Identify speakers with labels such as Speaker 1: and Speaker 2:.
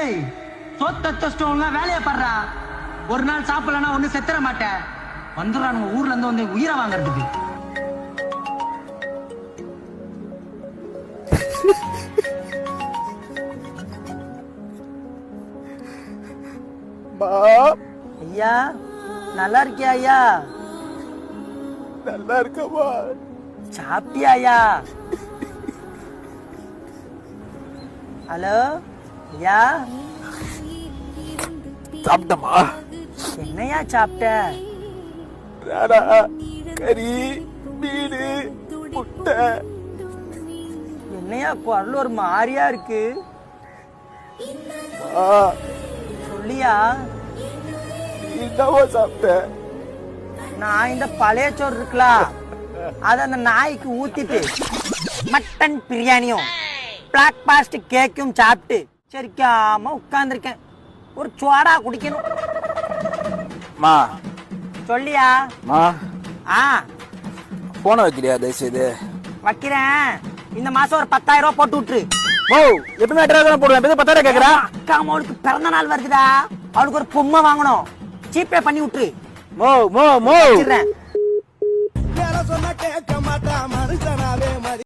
Speaker 1: ஏய் சொத்த ஸ்டோன்ல வேலையை படுறா. ஒரு நாள் சாப்பிடலன்னா ஒண்ணு செத்துற மாட்டேன். வந்துடுறானுங்க ஊர்ல இருந்து வந்து உயிரை வாங்கறதுக்கு. ஐயா நல்லா இருக்கியா ஐயா?
Speaker 2: நல்லா இருக்கமா.
Speaker 1: சாப்பிட்டியா ஐயா? ஹலோ ஐயா,
Speaker 2: சாப்பிட்டமா?
Speaker 1: என்னையா சாப்பிட்ட?
Speaker 2: ராடா, கறி, மீன், முட்டை.
Speaker 1: என்னையா குரல் ஒரு மாதிரியா இருக்கு? சொல்லியா?
Speaker 2: என்னவோ சாப்பிட்ட?
Speaker 1: நான் இந்த பழைய சோறு இருக்குல்ல, அத அந்த நாய்க்கு ஊத்திட்டு மட்டன் பிரியாணியும் பிளாக் பாஸ்ட் கேக்கும் சாப்பிட்டு சரிக்காம உட்கார்ந்துருக்கேன். ஒரு சோடா குடிக்கணும்.
Speaker 2: மா
Speaker 1: சொல்லியா?
Speaker 2: மா
Speaker 1: ஆ
Speaker 2: போன வைக்கிறியா தயவுசெய்து?
Speaker 1: வைக்கிறேன். இந்த மாசம் ஒரு 10,000 ரூபாய் போட்டு விட்டுரு.
Speaker 2: ஓ எப்பவுமே 8,000 போடுவேன். 10,000 கேக்குறா?
Speaker 1: அக்கா அவளுக்கு பிறந்த நாள் வருதுடா, அவளுக்கு ஒரு பொம்மை வாங்கணும். ஜிபே பண்ணி விட்டுரு.
Speaker 2: மோ மோ மோ
Speaker 1: வச்சிடுறேன்.
Speaker 3: சொன்னா கேட்க மாட்டா மனுஷனாவே